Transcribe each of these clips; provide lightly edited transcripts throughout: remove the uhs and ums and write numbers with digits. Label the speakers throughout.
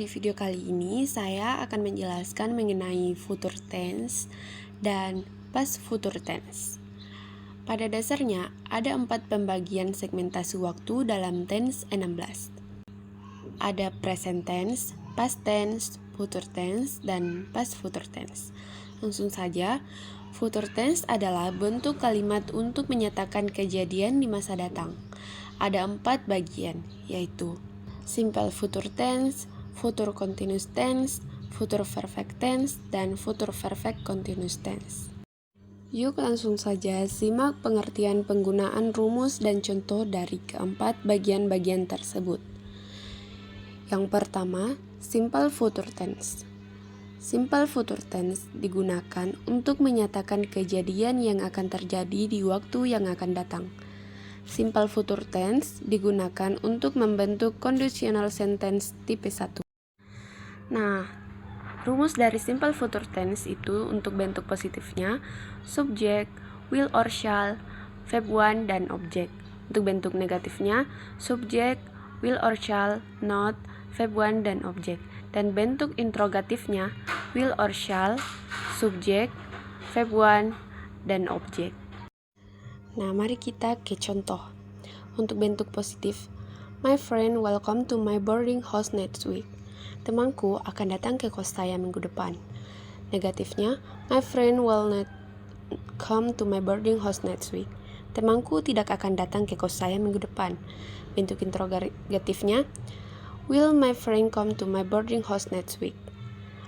Speaker 1: di video kali ini saya akan menjelaskan mengenai future tense dan past future tense. Pada dasarnya, ada 4 pembagian segmentasi waktu dalam tense 16. Ada present tense, past tense, future tense, dan past future tense. Langsung saja, future tense adalah bentuk kalimat untuk menyatakan kejadian di masa datang. Ada 4 bagian, yaitu simple future tense, future continuous tense, future perfect tense, dan future perfect continuous tense. Yuk langsung saja simak pengertian penggunaan rumus dan contoh dari keempat bagian-bagian tersebut. Yang pertama, simple future tense. Simple future tense digunakan untuk menyatakan kejadian yang akan terjadi di waktu yang akan datang. Simple future tense digunakan untuk membentuk conditional sentence tipe 1. Nah, rumus dari simple future tense itu untuk bentuk positifnya subjek, will or shall, verb 1, dan objek. Untuk bentuk negatifnya subjek, will or shall, not, verb 1, dan objek. Dan bentuk interrogatifnya will or shall, subjek, verb 1, dan objek. Nah, mari kita ke contoh. Untuk bentuk positif, my friend will come to my boarding house next week. Temanku akan datang ke kos saya minggu depan. Negatifnya, my friend will not come to my boarding house next week. Temanku tidak akan datang ke kos saya minggu depan. Bentuk interrogatifnya, will my friend come to my boarding house next week?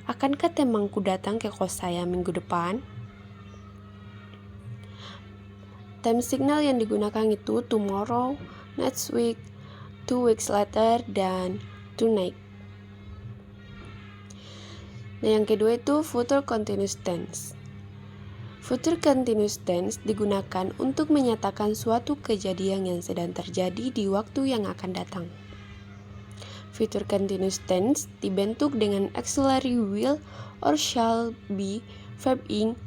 Speaker 1: Akankah temanku datang ke kos saya minggu depan? Time signal yang digunakan itu tomorrow, next week, 2 weeks later, dan tonight. Nah, yang kedua itu future continuous tense. Future continuous tense digunakan untuk menyatakan suatu kejadian yang sedang terjadi di waktu yang akan datang. Future continuous tense dibentuk dengan auxiliary will or shall be, verb ing.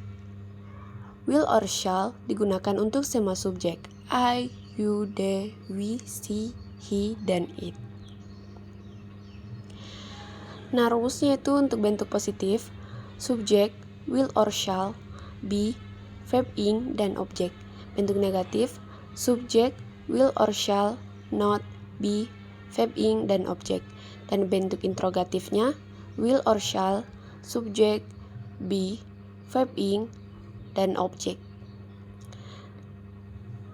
Speaker 1: Will or shall digunakan untuk semua subjek I, you, they, we, she, he, dan it. Nah, rumusnya itu untuk bentuk positif subjek, will or shall, be, verb ing, dan objek. Bentuk negatif subjek, will or shall, not, be, verb ing, dan objek. Dan bentuk interrogatifnya will or shall, subjek, be, verb ing, dan objek.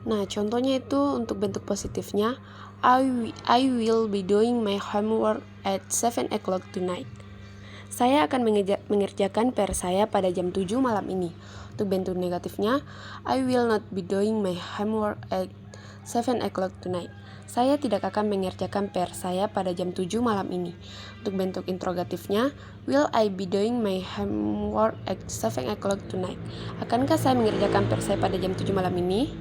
Speaker 1: Nah, contohnya itu untuk bentuk positifnya I will be doing my homework at 7 o'clock tonight. Saya akan mengerjakan PR saya pada jam 7 malam ini. Untuk bentuk negatifnya I will not be doing my homework at 7 o'clock tonight. Saya tidak akan mengerjakan PR saya pada jam 7 malam ini. Untuk bentuk interrogatifnya, will I be doing my homework at 7 o'clock tonight? Akankah saya mengerjakan PR saya pada jam 7 malam ini?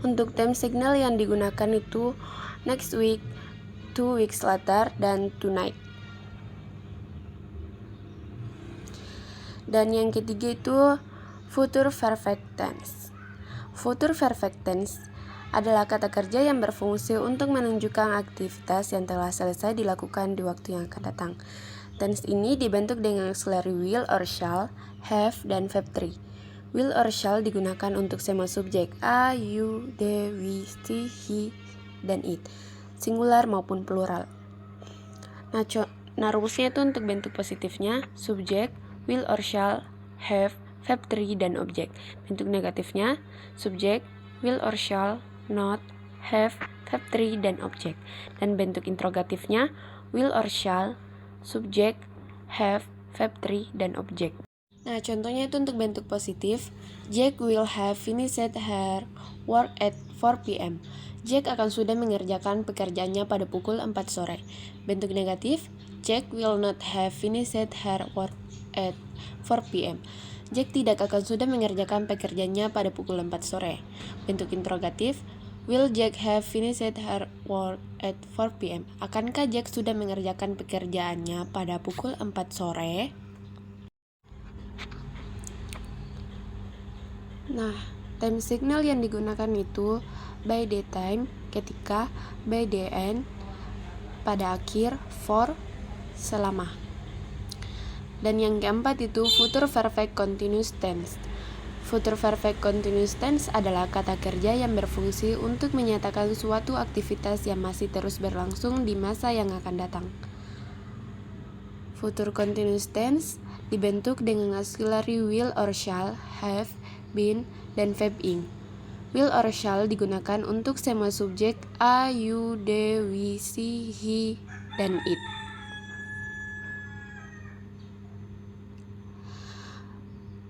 Speaker 1: Untuk time signal yang digunakan itu next week, 2 weeks later, dan tonight. Dan yang ketiga itu future perfect tense. Future perfect tense adalah kata kerja yang berfungsi untuk menunjukkan aktivitas yang telah selesai dilakukan di waktu yang akan datang. Tense ini dibentuk dengan auxiliary will or shall, have, dan verb 3. Will or shall digunakan untuk semua subjek I, you, they, we, she, he, dan it, singular maupun plural. Nah, rumusnya itu untuk bentuk positifnya subjek, will or shall, have, verb 3, dan objek. Bentuk negatifnya subjek, will or shall, not, have, verb 3, dan objek. Dan bentuk interrogatifnya will or shall, subjek, have, verb 3, dan objek. Nah, contohnya itu untuk bentuk positif Jack will have finished her work at 4 p.m. Jack akan sudah mengerjakan pekerjaannya pada pukul 4 sore. Bentuk negatif Jack will not have finished her work at 4 p.m. Jack tidak akan sudah mengerjakan pekerjaannya pada pukul 4 sore. Bentuk interrogatif will Jack have finished her work at 4 p.m. Akankah Jack sudah mengerjakan pekerjaannya pada pukul 4 sore? Nah, time signal yang digunakan itu by the time, ketika, by the end, pada akhir, for, selama. Dan yang keempat itu future perfect continuous tense. Future perfect continuous tense adalah kata kerja yang berfungsi untuk menyatakan suatu aktivitas yang masih terus berlangsung di masa yang akan datang. Future continuous tense dibentuk dengan auxiliary will or shall, have, been, dan verb ing. Will or shall digunakan untuk semua subjek a, you, they, we, she, he, dan it.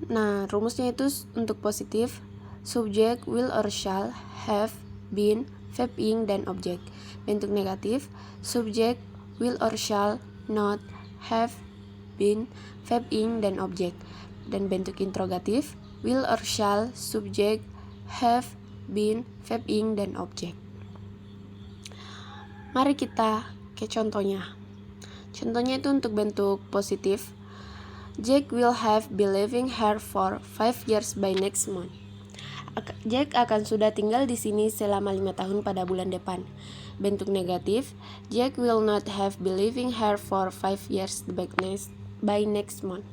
Speaker 1: Nah, rumusnya itu untuk positif, subjek, will or shall, have, been, verb ing, dan objek. Bentuk negatif, subjek, will or shall, not, have, been, verb ing, dan objek. Dan bentuk interrogatif, will or shall, subjek, have, been, verb ing, dan objek. Mari kita ke contohnya. Contohnya itu untuk bentuk positif. Jack will have been living here for 5 years by next month. Jack akan sudah tinggal di sini selama 5 tahun pada bulan depan. Bentuk negatif, Jack will not have been living here for 5 years by next month.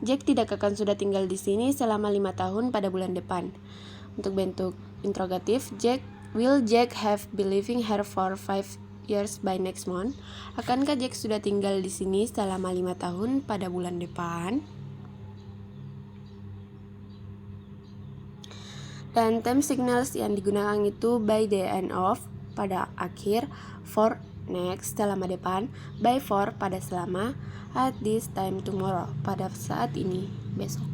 Speaker 1: Jack tidak akan sudah tinggal di sini selama 5 tahun pada bulan depan. Untuk bentuk interrogatif, will Jack have been living here for 5 years by next month? Akankah Jack sudah tinggal di sini selama 5 tahun pada bulan depan? Dan time signals yang digunakan itu by the end of, pada akhir, for, next, selama depan, by for, pada selama, at this time tomorrow, pada saat ini, besok.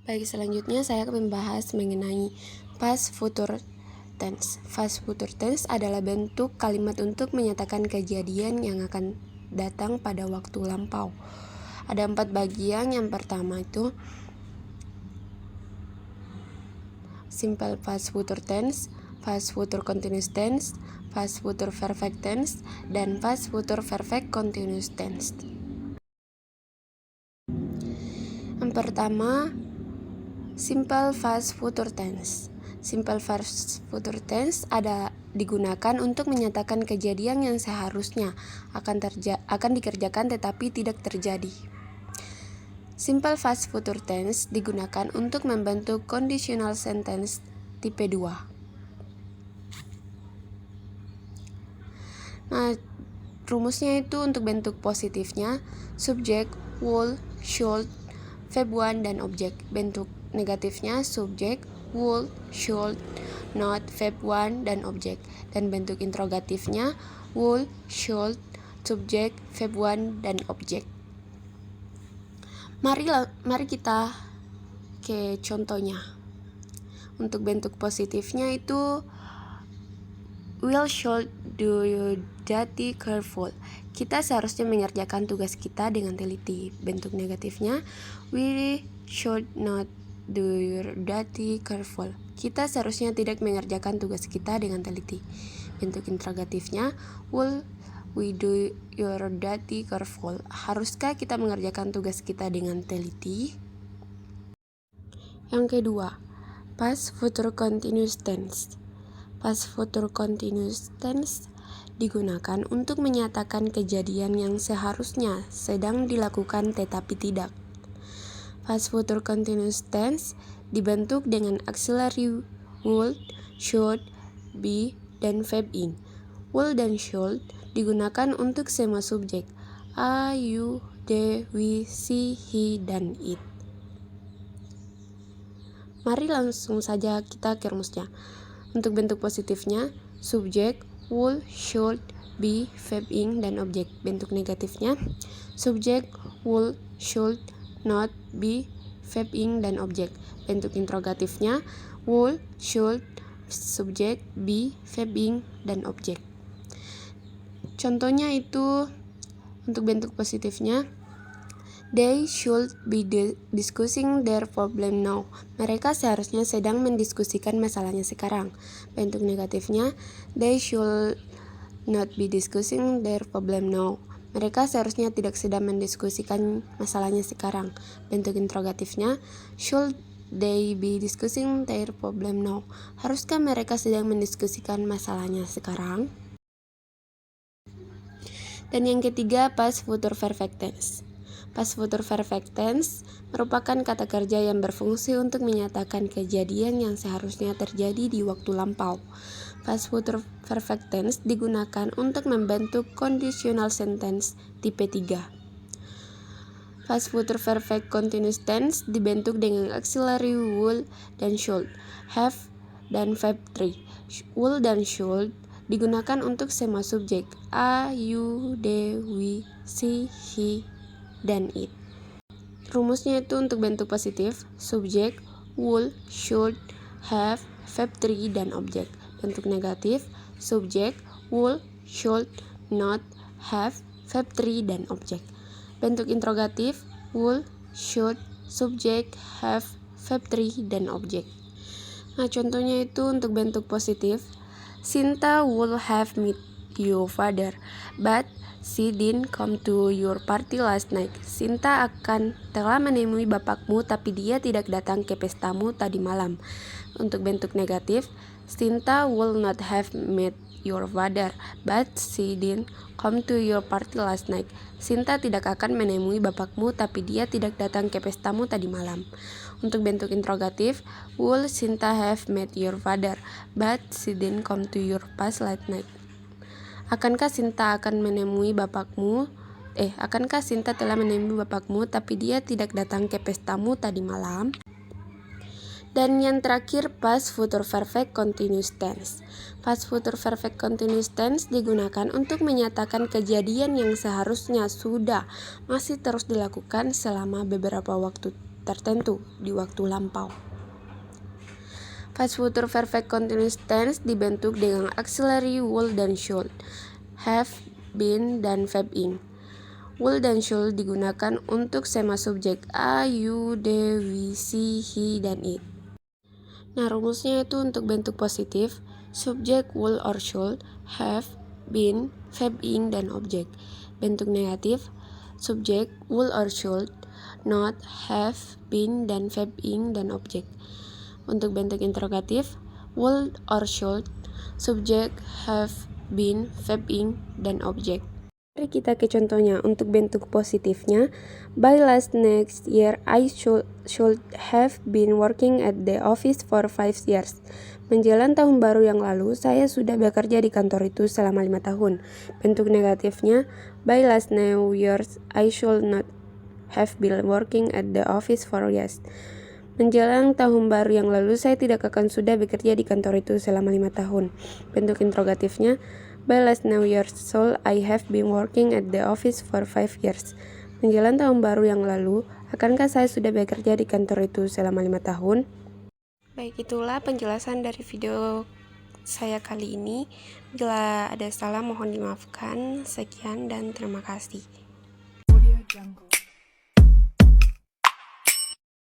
Speaker 1: Baik, selanjutnya saya akan membahas mengenai past future tense. Past future tense adalah bentuk kalimat untuk menyatakan kejadian yang akan datang pada waktu lampau. Ada 4 bagian. Yang pertama itu simple past future tense, past future continuous tense, past future perfect tense, dan past future perfect continuous tense. Yang pertama, simple past future tense. Simple past future tense digunakan untuk menyatakan kejadian yang seharusnya akan dikerjakan tetapi tidak terjadi. Simple past future tense digunakan untuk membentuk conditional sentence tipe 2. Nah, rumusnya itu untuk bentuk positifnya subjek, would, should, verb 1, dan objek. Bentuk negatifnya subjek, would, should, not, verb 1, dan objek. Dan bentuk interrogatifnya would, should, subjek, verb 1, dan objek. Mari kita ke contohnya. Untuk bentuk positifnya itu will should do your duty careful. Kita seharusnya mengerjakan tugas kita dengan teliti. Bentuk negatifnya we should not do your duty careful. Kita seharusnya tidak mengerjakan tugas kita dengan teliti. Bentuk interrogatifnya will we do your duty careful. Haruskah kita mengerjakan tugas kita dengan teliti? Yang kedua, past future continuous tense. Past future continuous tense digunakan untuk menyatakan kejadian yang seharusnya sedang dilakukan tetapi tidak. Past future continuous tense dibentuk dengan auxiliary would, should, be, dan verb ing. Would dan should digunakan untuk semua subjek a, you, they, we, she, he, dan it. Mari langsung saja kita ke rumusnya. Untuk bentuk positifnya subjek, would, should, be, verb ing, dan objek. Bentuk negatifnya subjek, would, should, not, be, verb ing, dan objek. Bentuk interrogatifnya would, should, subjek, be, verb ing, dan objek. Contohnya itu untuk bentuk positifnya they should be discussing their problem now. Mereka seharusnya sedang mendiskusikan masalahnya sekarang. Bentuk negatifnya they should not be discussing their problem now. Mereka seharusnya tidak sedang mendiskusikan masalahnya sekarang. Bentuk interrogatifnya should they be discussing their problem now. Haruskah mereka sedang mendiskusikan masalahnya sekarang? Dan yang ketiga, past future perfect tense. Past future perfect tense merupakan kata kerja yang berfungsi untuk menyatakan kejadian yang seharusnya terjadi di waktu lampau. Past future perfect tense digunakan untuk membentuk conditional sentence tipe 3. Past future perfect continuous tense dibentuk dengan auxiliary will dan should, have, dan verb 3. Will dan should digunakan untuk sema subjek a, you, they, we, she, he, dan it. Rumusnya itu untuk bentuk positif, subjek, would, should, have, verb 3, dan objek. Bentuk negatif, subjek, would, should, not, have, verb 3, dan objek. Bentuk interrogatif, would, should, subjek, have, verb 3, dan objek. Nah, contohnya itu untuk bentuk positif, Sinta would have met your father, but she didn't come to your party last night. Sinta telah menemui bapakmu, tapi dia tidak datang ke pestamu tadi malam. Untuk bentuk negatif, Sinta will not have met your father, but she didn't come to your party last night. Sinta tidak akan menemui bapakmu, tapi dia tidak datang ke pestamu tadi malam. Untuk bentuk interrogatif, will Sinta have met your father, but she didn't come to your party last night. Akankah Sinta telah menemui bapakmu, tapi dia tidak datang ke pestamu tadi malam? Dan yang terakhir, past future perfect continuous tense. Past future perfect continuous tense digunakan untuk menyatakan kejadian yang seharusnya sudah masih terus dilakukan selama beberapa waktu tertentu di waktu lampau. Past future perfect continuous tense dibentuk dengan auxiliary will dan should, have, been, dan verb ing. Will dan should digunakan untuk sema subjek a, you, they, we, she, he, dan it. Nah, rumusnya itu untuk bentuk positif, subjek will or should, have, been, verb ing, dan objek. Bentuk negatif, subjek will or should, not, have, been, dan verb ing, dan objek. Untuk bentuk interrogatif, will or should, subjek, have, been, verb ing, dan objek. Mari kita ke contohnya. Untuk bentuk positifnya, by last next year I should have been working at the office for 5 years. Menjelang tahun baru yang lalu, saya sudah bekerja di kantor itu selama 5 tahun. Bentuk negatifnya, by last new year I should not have been working at the office for years. Menjelang tahun baru yang lalu, saya tidak akan sudah bekerja di kantor itu selama 5 tahun. Bentuk interrogatifnya, by last New Year's Soul, I have been working at the office for 5 years. Menjelang tahun baru yang lalu, akankah saya sudah bekerja di kantor itu selama 5 tahun? Baik, itulah penjelasan dari video saya kali ini. Bila ada salah mohon dimaafkan. Sekian dan terima kasih.